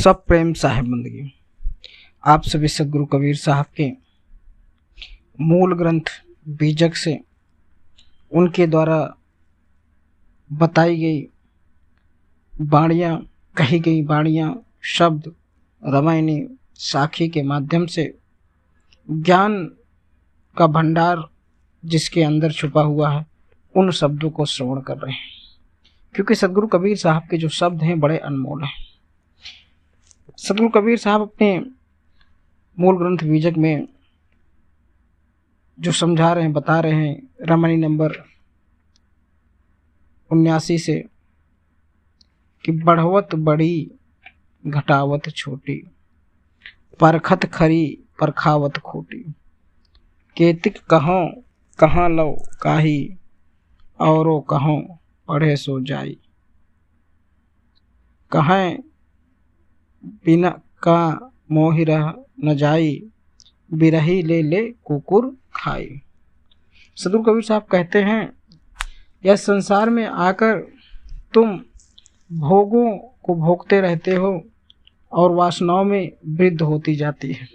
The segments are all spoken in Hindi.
सब प्रेम साहिब बंदगी। आप सभी सदगुरु कबीर साहब के मूल ग्रंथ बीजक से उनके द्वारा बताई गई वाणियाँ, कही गई वाणियाँ, शब्द, रामायणी साखी के माध्यम से ज्ञान का भंडार जिसके अंदर छुपा हुआ है, उन शब्दों को श्रवण कर रहे हैं। क्योंकि सदगुरु कबीर साहब के जो शब्द हैं बड़े अनमोल हैं। सदगुरु कबीर साहब अपने मूल ग्रंथ बीजक में जो समझा रहे हैं, बता रहे हैं, रामायणी नंबर 79 से कि बढ़वत बड़ी घटावत छोटी, परखत खरी परखावत खोटी, केतिक कहों कहाँ लो काही, औरो कहों पढ़े सो जाई, कहें बिना का मोहि रह न जाई, बिरही ले ले कुकुर खाई। सदगुरु कबीर साहब कहते हैं, यह संसार में आकर तुम भोगों को भोगते रहते हो और वासनाओं में वृद्ध होती जाती है।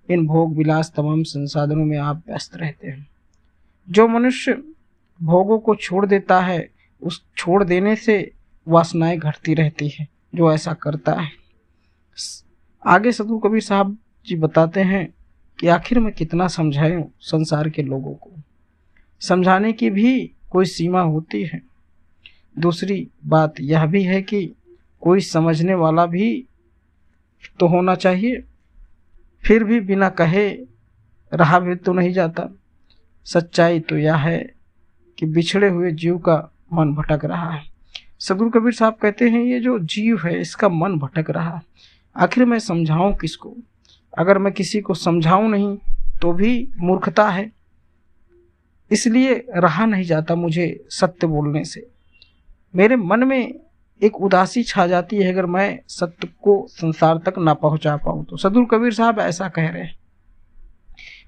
इन भोग विलास तमाम संसाधनों में आप व्यस्त रहते हैं। जो मनुष्य भोगों को छोड़ देता है, उस छोड़ देने से वासनाएं घटती रहती है। जो ऐसा करता है, आगे सदगुरु कबीर साहब जी बताते हैं कि आखिर में कितना समझाएं संसार के लोगों को। समझाने की भी कोई सीमा होती है। दूसरी बात यह भी है कि कोई समझने वाला भी तो होना चाहिए। फिर भी बिना कहे रहा भी तो नहीं जाता। सच्चाई तो यह है कि बिछड़े हुए जीव का मन भटक रहा है। सदगुरु कबीर साहब कहते हैं, ये जो जीव है इसका मन भटक रहा है। आखिर मैं समझाऊं किसको? अगर मैं किसी को समझाऊं नहीं तो भी मूर्खता है। इसलिए रहा नहीं जाता मुझे सत्य बोलने से। मेरे मन में एक उदासी छा जाती है अगर मैं सत्य को संसार तक ना पहुंचा पाऊं तो। सदगुरु कबीर साहब ऐसा कह रहे हैं।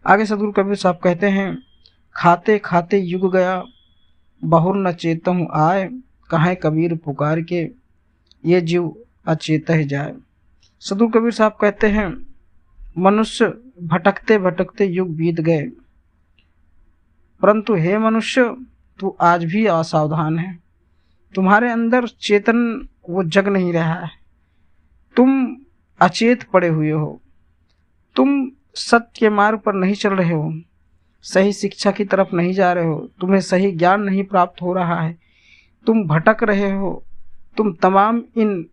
आगे सदगुरु कबीर साहब कहते हैं, खाते खाते युग गया, बहुर न चेतहु आए, कहें कबीर पुकार के, ये जीव अचेतह जाए। सदगुरु कबीर साहब कहते हैं, मनुष्य भटकते भटकते युग बीत गए, परंतु हे मनुष्य तू आज भी असावधान है। तुम्हारे अंदर चेतन वो जग नहीं रहा है। तुम अचेत पड़े हुए हो। तुम सत्य के मार्ग पर नहीं चल रहे हो। सही शिक्षा की तरफ नहीं जा रहे हो। तुम्हें सही ज्ञान नहीं प्राप्त हो रहा है। तुम भटक रहे हो। तुम तमाम इन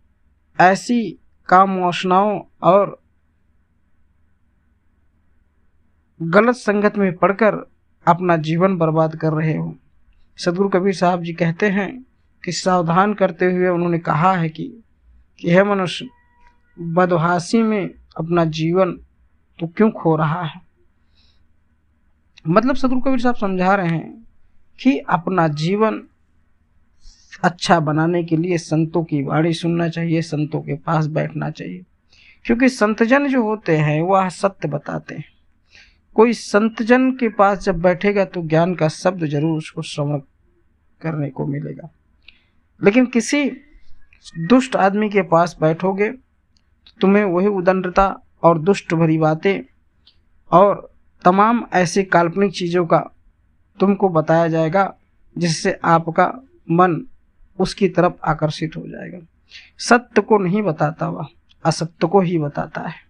ऐसी काम वासनाओं और गलत संगत में पड़कर अपना जीवन बर्बाद कर रहे हो। सदगुरु कबीर साहब जी कहते हैं कि सावधान करते हुए उन्होंने कहा है कि हे मनुष्य, बदहासी में अपना जीवन तो क्यों खो रहा है। मतलब सदगुरु कबीर साहब समझा रहे हैं कि अपना जीवन अच्छा बनाने के लिए संतों की वाणी सुनना चाहिए, संतों के पास बैठना चाहिए। क्योंकि संतजन जो होते हैं वह सत्य बताते हैं। कोई संतजन के पास जब बैठेगा तो ज्ञान का शब्द जरूर उसको श्रवण करने को मिलेगा। लेकिन किसी दुष्ट आदमी के पास बैठोगे तो तुम्हें वही उदंडता और दुष्ट भरी बातें और तमाम ऐसे काल्पनिक चीज़ों का तुमको बताया जाएगा, जिससे आपका मन उसकी तरफ आकर्षित हो जाएगा। सत्य को नहीं बताता, वह असत्य को ही बताता है।